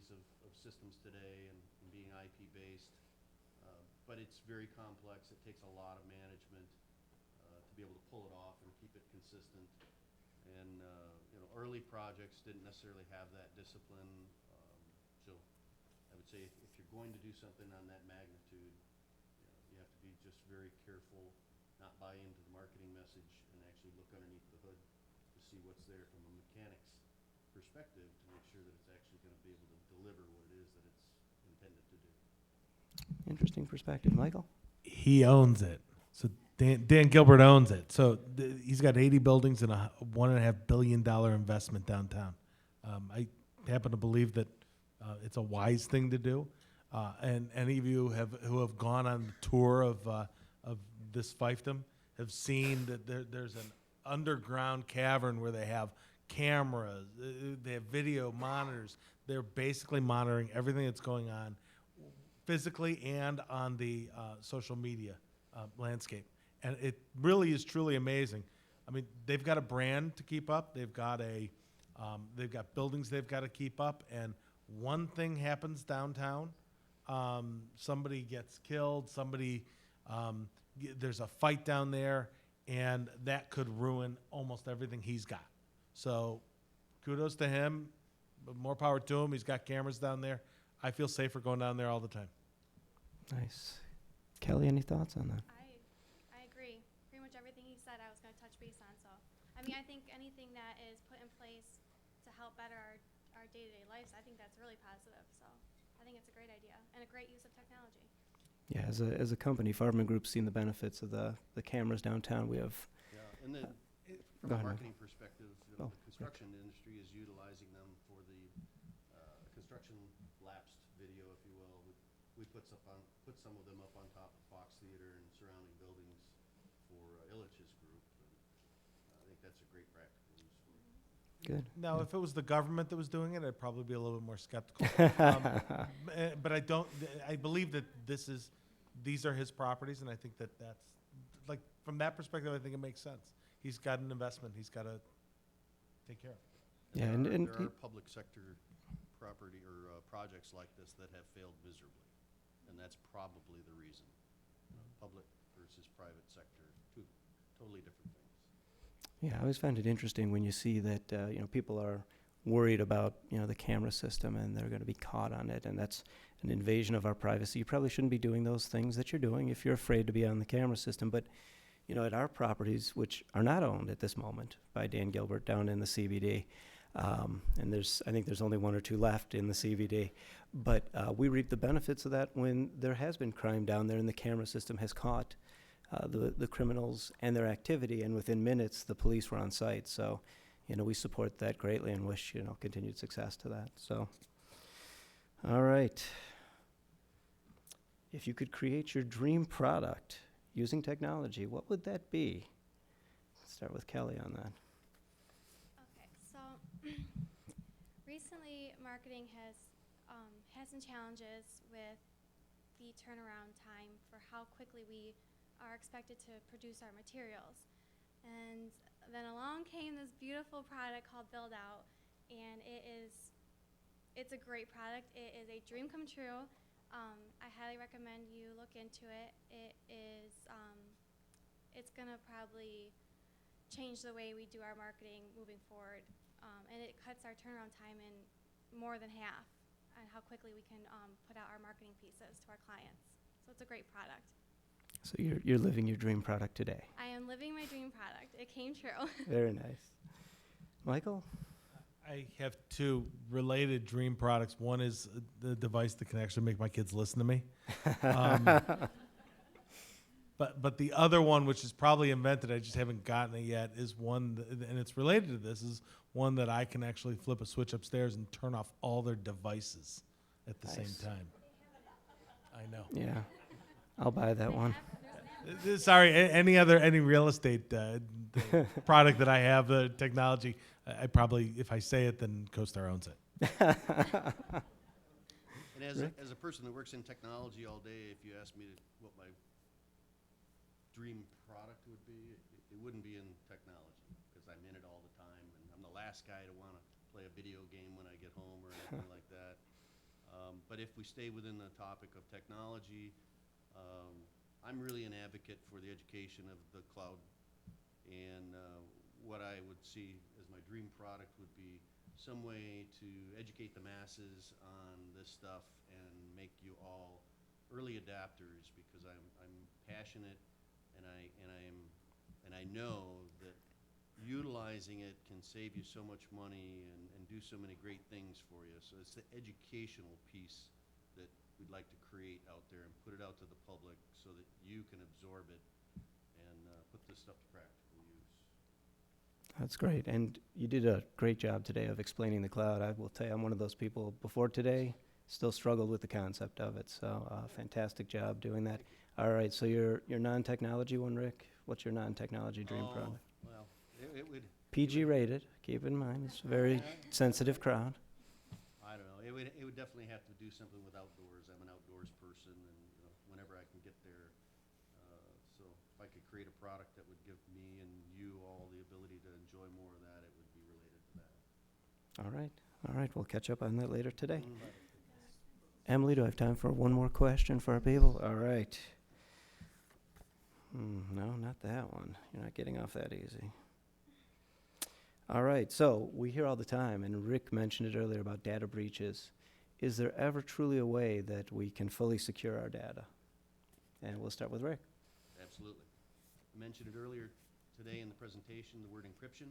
capabilities of systems today and being IP-based. But it's very complex. It takes a lot of management to be able to pull it off and keep it consistent. And early projects didn't necessarily have that discipline. So I would say if you're going to do something on that magnitude, you have to be just very careful, not buy into the marketing message, and actually look underneath the hood to see what's there from a mechanics perspective to make sure that it's actually going to be able to deliver what it is that it's intended to do. Interesting perspective. Michael? He owns it. So Dan Gilbert owns it. So he's got 80 buildings and a $1.5 billion investment downtown. I happen to believe that it's a wise thing to do. And any of you who have gone on the tour of this fiefdom have seen that there's an underground cavern where they have cameras, they have video monitors. They're basically monitoring everything that's going on physically and on the social media landscape. And it really is truly amazing. I mean, they've got a brand to keep up. They've got buildings they've got to keep up. And one thing happens downtown, somebody gets killed, there's a fight down there, and that could ruin almost everything he's got. So kudos to him. More power to him. He's got cameras down there. I feel safer going down there all the time. Nice. Kelly, any thoughts on that? I agree. Pretty much everything he said I was going to touch base on. So, I mean, I think anything that is put in place to help better our day-to-day lives, I think that's really positive. So, I think it's a great idea and a great use of technology. Yeah, as a company, Farberman Group's seen the benefits of the cameras downtown. We have. Yeah, and then Go from a ahead, marketing perspective, the construction industry is utilizing them for the construction lapsed video, if you will. We put some of them up on top of Fox Theater and surrounding buildings for Illich's group. And I think that's a great practical use for it. Good. Now, if it was the government that was doing it, I'd probably be a little bit more skeptical. But I don't. I believe that these are his properties, and I think that's like from that perspective, I think it makes sense. He's got an investment. He's got to take care of it. Yeah, and there are public sector property or projects like this that have failed miserably, and that's probably the reason. Public versus private sector, two totally different things. yeah, I always find it interesting when you see that people are worried about the camera system and they're going to be caught on it, and that's an invasion of our privacy. You probably shouldn't be doing those things that you're doing if you're afraid to be on the camera system. But at our properties, which are not owned at this moment by Dan Gilbert down in the CBD, and I think there's only one or two left in the CBD, but we reap the benefits of that when there has been crime down there and the camera system has caught the criminals and their activity, and within minutes the police were on site. So we support that greatly and wish continued success to that. So all right, if you could create your dream product using technology, what would that be? Let's start with Kelly on that. Okay, so recently marketing has had some challenges with the turnaround time for how quickly we are expected to produce our materials. And then along came this beautiful product called Build Out, and it's a great product. It is a dream come true. I highly recommend you look into it. It's gonna probably change the way we do our marketing moving forward, and it cuts our turnaround time in more than half on how quickly we can put out our marketing pieces to our clients. So it's a great product. So you're living your dream product today. I am living my dream product. It came true. Very nice. Michael? I have two related dream products. One is the device that can actually make my kids listen to me. But the other one, which is probably invented, I just haven't gotten it yet, is one, and it's related to this, is one that I can actually flip a switch upstairs and turn off all their devices at the Nice. same time. I know. Yeah. I'll buy that one. Sorry, any real estate product that I have, the technology, I probably, if I say it, then CoStar owns it. And as a person that works in technology all day, if you ask me what my dream product would be, it wouldn't be in technology, because I'm in it all the time, and I'm the last guy to want to play a video game when I get home or anything like that. But if we stay within the topic of technology, I'm really an advocate for the education of the cloud. And what I would see as my dream product would be some way to educate the masses on this stuff and make you all early adapters, because I'm passionate, and I know that utilizing it can save you so much money and do so many great things for you. So it's the educational piece that we'd like to create out there and put it out to the public so that you can absorb it and put this stuff to practical use. That's great. And you did a great job today of explaining the cloud. I will tell you, I'm one of those people before today, still struggled with the concept of it. So fantastic job doing that. All right, so your non-technology one, Rick, what's your non-technology dream product? Well, it would. PG rated, keep in mind, it's a very sensitive crowd. I don't know. It would definitely have to do something with outdoors. I'm an outdoors person, and whenever I can get there. So if I could create a product that would give me and you all the ability to enjoy more of that, it would be related to that. All right, we'll catch up on that later today. Emily, do I have time for one more question for our people? All right. No, not that one. You're not getting off that easy. All right, so we hear all the time, and Rick mentioned it earlier about data breaches. Is there ever truly a way that we can fully secure our data? And we'll start with Rick. Absolutely. I mentioned it earlier today in the presentation, the word encryption.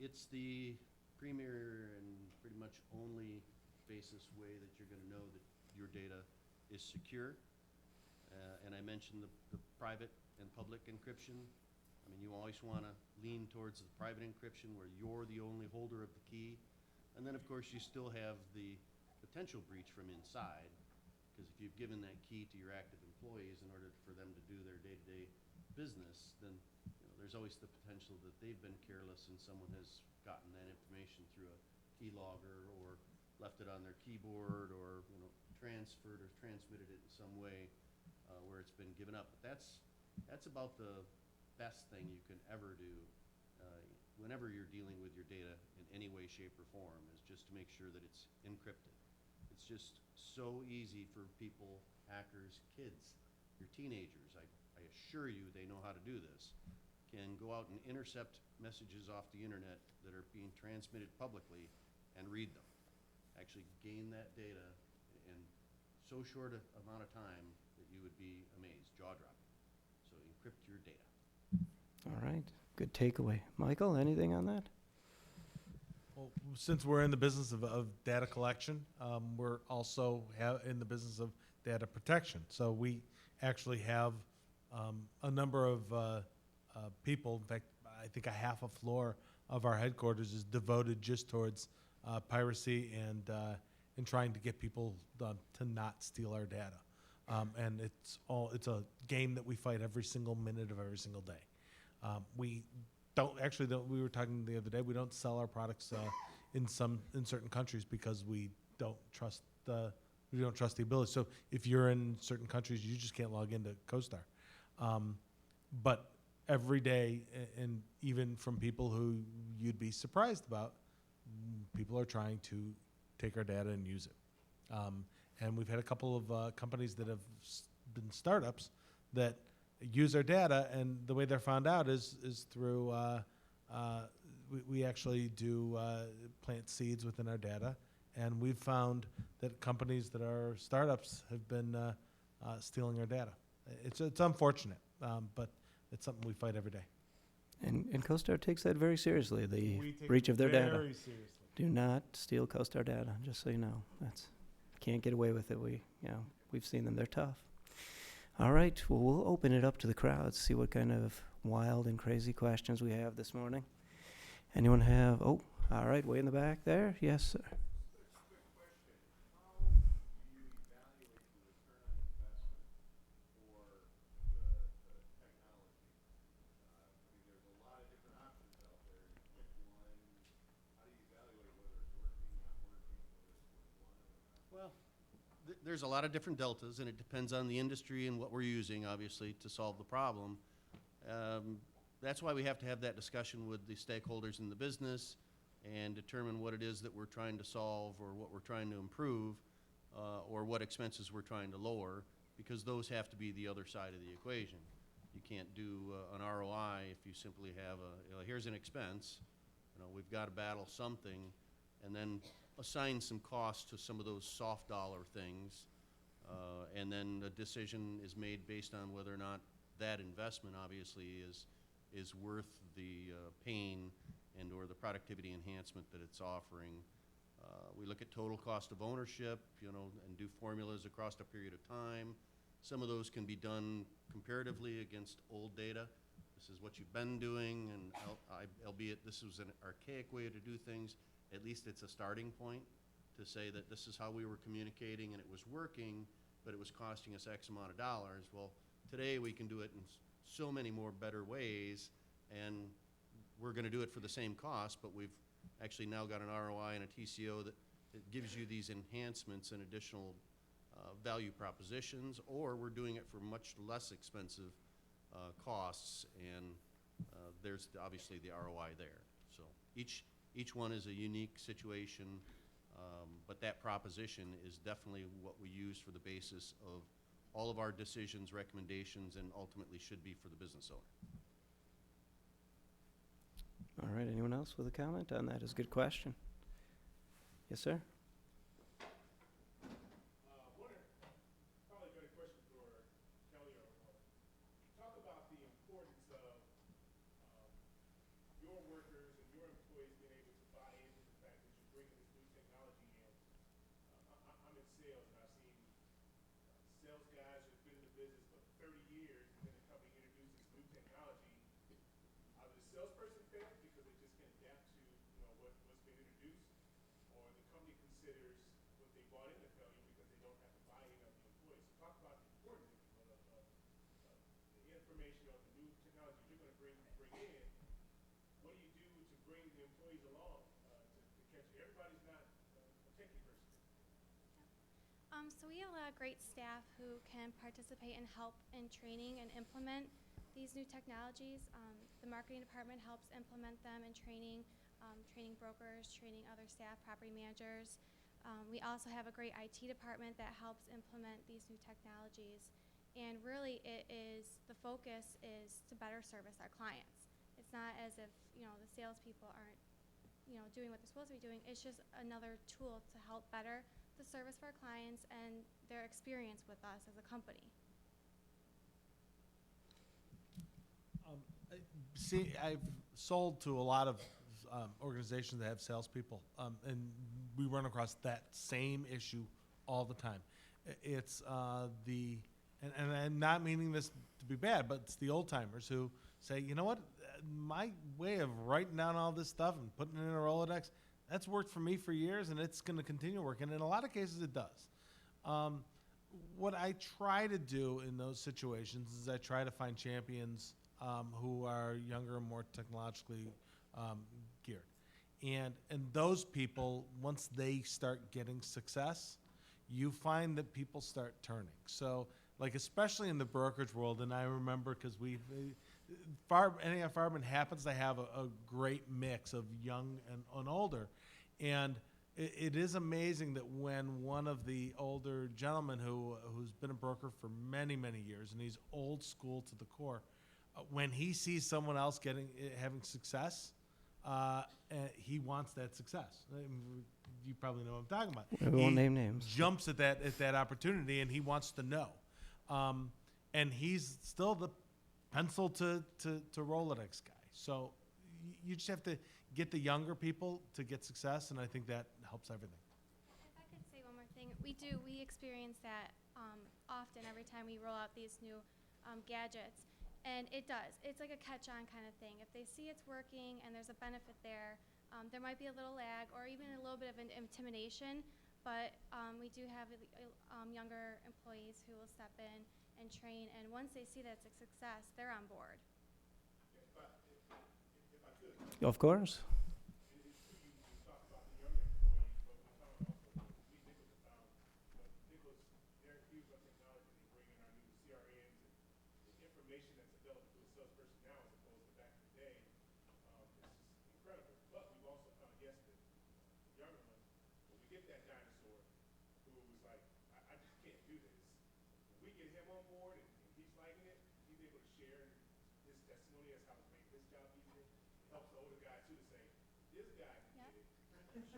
It's the premier and pretty much only basis way that you're going to know that your data is secure. And I mentioned the private and public encryption. I mean, you always want to lean towards the private encryption where you're the only holder of the key. And then, of course, you still have the potential breach from inside, because if you've given that key to your active employees in order for them to do their day-to-day business, then there's always the potential that they've been careless and someone has gotten that information through a keylogger or left it on their keyboard or transferred or transmitted it in some way where it's been given up. But that's about the best thing you can ever do whenever you're dealing with your data in any way, shape, or form, is just to make sure that it's encrypted. It's just so easy for people, hackers, kids, your teenagers, I assure you they know how to do this, can go out and intercept messages off the internet that are being transmitted publicly and read them. Actually gain that data in so short a amount of time that you would be amazed, jaw-dropping. So encrypt your data. All right, good takeaway. Michael, anything on that? Well, since we're in the business of data collection, we're also in the business of data protection. So we actually have a number of people. In fact, I think a half a floor of our headquarters is devoted just towards piracy and trying to get people to not steal our data. And it's a game that we fight every single minute of every single day. We we were talking the other day, we don't sell our products in certain countries because we don't trust the ability. So if you're in certain countries, you just can't log into CoStar. But every day, and even from people who you'd be surprised about, people are trying to take our data and use it. And we've had a couple of companies that have been startups that use our data, and the way they're found out is through we actually do plant seeds within our data, and we've found that companies that are startups have been stealing our data. It's unfortunate, but it's something we fight every day. And CoStar takes that very seriously, the We take breach it of their data. very seriously. Do not steal CoStar data, just so you know. Can't get away with it. We've seen them. They're tough. All right, well, we'll open it up to the crowd, see what kind of wild and crazy questions we have this morning. Anyone have, all right, way in the back there. Yes, sir. Well, there's a lot of different deltas, and it depends on the industry and what we're using, obviously, to solve the problem. That's why we have to have that discussion with the stakeholders in the business. and determine what it is that we're trying to solve or what we're trying to improve, or what expenses we're trying to lower, because those have to be the other side of the equation. You can't do an ROI if you simply have here's an expense, we've got to battle something, and then assign some cost to some of those soft dollar things, and then a decision is made based on whether or not that investment obviously is worth the pain and or the productivity enhancement that it's offering. We look at total cost of ownership, and do formulas across a period of time. Some of those can be done comparatively against old data. This is what you've been doing, and albeit this was an archaic way to do things, at least it's a starting point to say that this is how we were communicating and it was working, but it was costing us X amount of dollars. Well, today we can do it in so many more better ways, and we're going to do it for the same cost, but we've actually now got an ROI and a TCO that gives you these enhancements and additional value propositions, or we're doing it for much less expensive costs, and there's obviously the ROI there. So each one is a unique situation, but that proposition is definitely what we use for the basis of all of our decisions, recommendations, and ultimately should be for the business owner. All right, anyone else with a comment on that? Is a good question. Yes, sir? Probably a better question for Kelly or talk about the importance of your workers and your employees being able to buy into the fact that you're bringing this new technology in. I'm in sales, and I've seen sales guys who've been in the business for 30 years, and then the company introduces new technology. Either the salesperson fails because they just can't adapt to what's been introduced, or the company considers what they bought in a failure because they don't have the buy-in of the employees. So talk about the importance of the information or the new technology you're going to bring in. What do you do to bring the employees along to catch it? Everybody's not a techie person. So we have a lot of great staff who can participate and help in training and implement these new technologies. The marketing department helps implement them in training, training brokers, training other staff, property managers. We also have a great IT department that helps implement these new technologies. And really the focus is to better service our clients. It's not as if, the salespeople aren't, doing what they're supposed to be doing. It's just another tool to help better the service for our clients and their experience with us as a company. See, I've sold to a lot of organizations that have salespeople, and we run across that same issue all the time. It's and I'm not meaning this to be bad, but it's the old timers who say, you know what, my way of writing down all this stuff and putting it in a Rolodex, that's worked for me for years, and it's going to continue working. In a lot of cases, it does. What I try to do in those situations is I try to find champions who are younger and more technologically geared. And those people, once they start getting success, you find that people start turning. So, like, especially in the brokerage world, and I remember because NAF Farben happens to have a great mix of young and older. And it is amazing that when one of the older gentlemen who's been a broker for many, many years, and he's old school to the core, when he sees someone else having success, he wants that success. You probably know what I'm talking about. We won't name names. Jumps at that opportunity, and he wants to know. And he's still the pencil to Rolodex guy. So you just have to get the younger people to get success, and I think that helps everything. If I could say one more thing, we experience that often every time we roll out these new gadgets. And it does. It's like a catch-on kind of thing. If they see it's working and there's a benefit there, there might be a little lag or even a little bit of an intimidation, but we do have younger employees who will step in and train, and once they see that it's a success, they're on board. If I could, Of course. you talk about the younger employees, but we're talking also what Lee Nichols about. Nichols, they're huge on technology. They bring in our new CRMs and the information that's available to a salesperson now as opposed to back in the day. It's just incredible. But we've also found, yes, we get him on board and he's liking it, he's able to share his testimony as how it's making his job easier. It helps the older guy too to say, this guy can Yep. get it.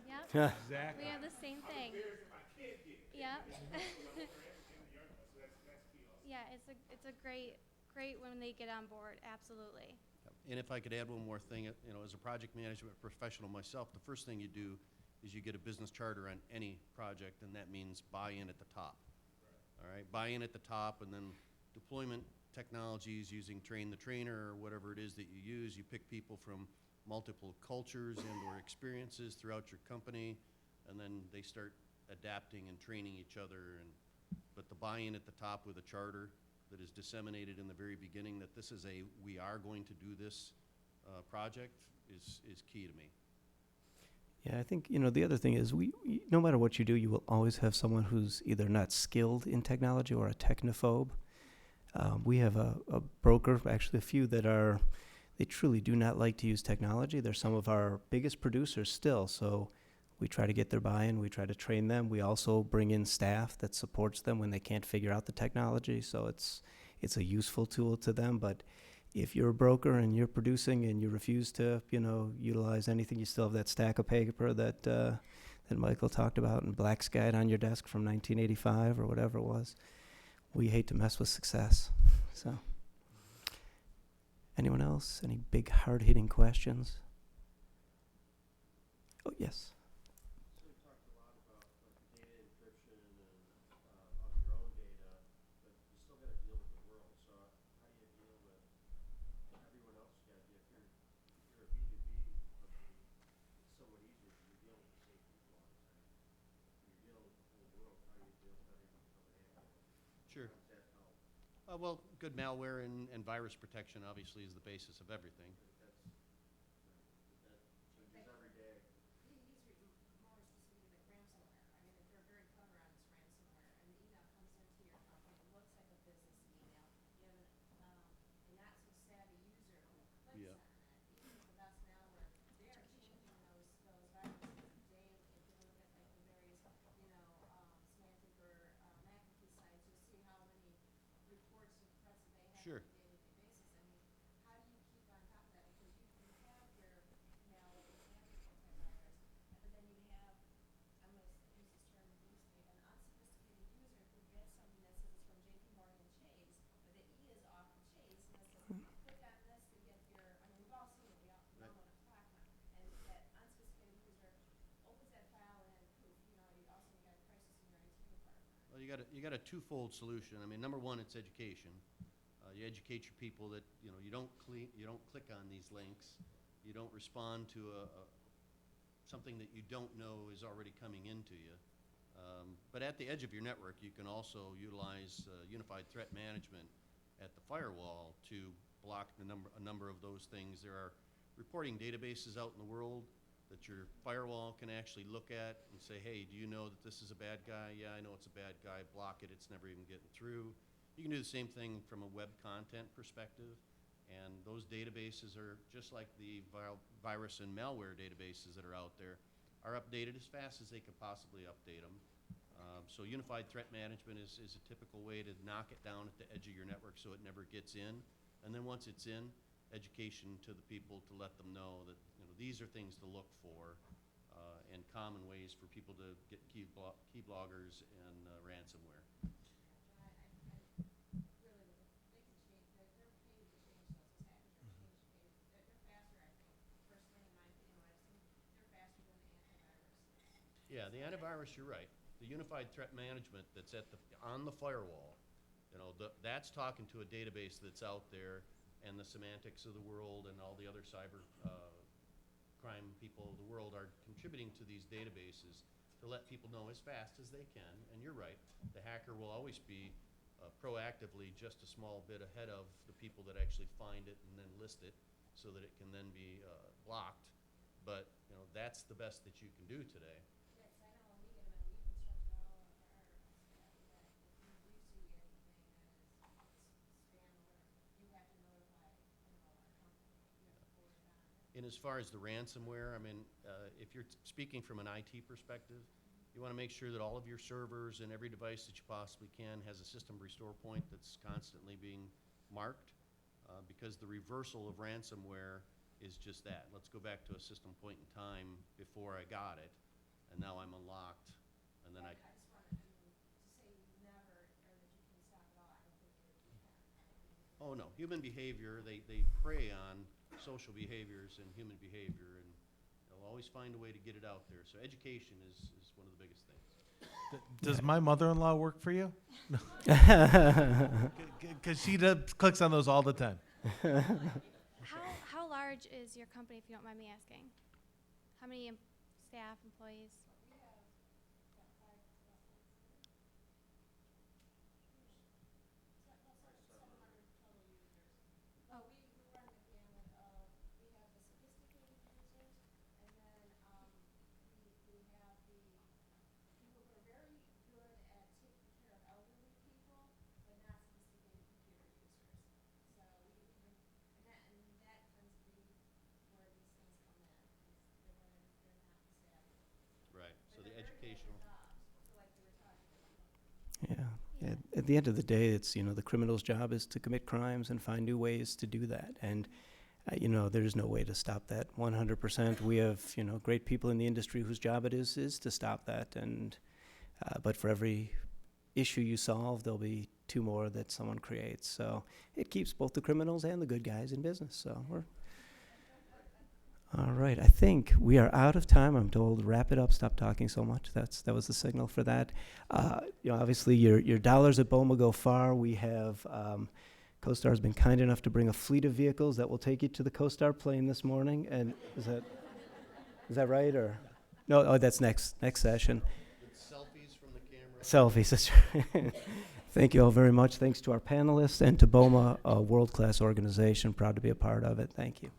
Yep. Exactly. We have the same I'm thing. embarrassed if I can't get it. Yep. So the older and the younger, so that's key also. Yeah, it's a great when they get on board. Absolutely. And if I could add one more thing, you know, as a project management professional myself, the first thing you do is you get a business charter on any project, and that means buy-in at the top. All right, buy-in at the top, and then deployment technologies using train the trainer or whatever it is that you use. You pick people from multiple cultures and/or experiences throughout your company, and then they start adapting and training each other. But the buy-in at the top with a charter that is disseminated in the very beginning that this is we are going to do this project is key to me. Yeah, I think, the other thing is no matter what you do, you will always have someone who's either not skilled in technology or a technophobe. We have a broker, actually a few they truly do not like to use technology. They're some of our biggest producers still, so we try to get their buy-in, we try to train them. We also bring in staff that supports them when they can't figure out the technology, so it's a useful tool to them. But if you're a broker and you're producing and you refuse to, utilize anything, you still have that stack of paper that Michael talked about and black skyed on your desk from 1985 or whatever it was. We hate to mess with success. So, anyone else? Any big hard-hitting questions? Oh, yes. So you talked a lot about like data encryption and of your own data, but you still got to deal with the world. So how do you deal with everyone else? If you're a B2B company, it's somewhat easier because you're dealing with the same people all the time. When you're dealing with the whole world, how do you deal with everyone coming at you? Sure. How does that help? Well, good malware and virus protection obviously is the basis of everything. That changes every day. He's more specifically like ransomware. I mean, they're very clever on this ransomware, and the email comes into your company. It looks like a business email. You have a not so savvy user who clicks Yeah. on it. Even with the best malware, they are changing those viruses daily. If you look at like the various, Symantec or McAfee sites, you'll see how many reports and threats that they have Sure. on a daily basis. I mean, how do you keep on top of that? Because you have your malware, you have your antivirus, but then you have, I'm going to use this term loosely, an unsophisticated user who gets something that says it's from JP Morgan Chase, but the E is off of Chase, and it says, click on this to get your, I mean, we've all seen it, we all Right. know what a clock on. And that unsophisticated user opens that file and poof, you got a crisis in your IT department. Well, you got a twofold solution. I mean, number one, it's education. You educate your people that you don't click on these links, you don't respond to something that you don't know is already coming into you. But at the edge of your network, you can also utilize unified threat management at the firewall to block a number of those things. There are reporting databases out in the world that your firewall can actually look at and say, hey, do you know that this is a bad guy? Yeah, I know it's a bad guy. Block it. It's never even getting through. You can do the same thing from a web content perspective. And those databases are just like the virus and malware databases that are out there, are updated as fast as they can possibly update them. So unified threat management is a typical way to knock it down at the edge of your network so it never gets in. And then once it's in, education to the people to let them know that these are things to look for and common ways for people to get keybloggers and ransomware. John, I really, they can change, they're paid to change those. Those hackers are paid. They're faster, I think, personally, in my opinion, what I've seen, they're faster than the antivirus. Yeah, the antivirus, you're right. The unified threat management that's on the firewall, that's talking to a database that's out there, and the Symantec's of the world and all the other cyber crime people of the world are contributing to these databases to let people know as fast as they can. And you're right, the hacker will always be proactively just a small bit ahead of the people that actually find it and then list it so that it can then be blocked. But that's the best that you can do today. Yeah, 'cause I know when we get them, and we've instructed all of our staff that if you do see anything that is spam or whatever, you have to notify, our company. You have to forward it on. And as far as the ransomware, I mean, if you're speaking from an IT perspective, You want to make sure that all of your servers and every device that you possibly can has a system restore point that's constantly being marked, because the reversal of ransomware is just that. Let's go back to a system point in time before I got it, and now I'm unlocked, and then I just wanted, to say you never, or that you can stop it all, I don't think you can. Oh, no, human behavior, they prey on social behaviors and human behavior, and they'll always find a way to get it out there. So education is one of the biggest things. Does my mother-in-law work for you? Because she clicks on those all the time. How large is your company, if you don't mind me asking? How many staff, employees? But we run the gamut of, we have the sophisticated users, and then, we have the people who are very good at taking care of elderly people, but not sophisticated computer users. So and that tends to be where these things come in, is they're not savvy. Right, so the But they're very good at educational. their jobs, so like they were talking about. Yeah. At the end of the day, it's, the criminal's job is to commit crimes and find new ways to do that. And, there's no way to stop that 100%. We have, great people in the industry whose job it is to stop that. And, but for every issue you solve, there'll be two more that someone creates. So it keeps both the criminals and the good guys in business. So we're all right. I think we are out of time. I'm told wrap it up. Stop talking so much. That was the signal for that. Obviously your dollars at BOMA go far. We have CoStar has been kind enough to bring a fleet of vehicles that will take you to the CoStar plane this morning. And is that right or no? Oh, that's next session. With selfies from the camera. Selfies. That's right. Thank you all very much. Thanks to our panelists and to BOMA, a world-class organization. Proud to be a part of it. Thank you.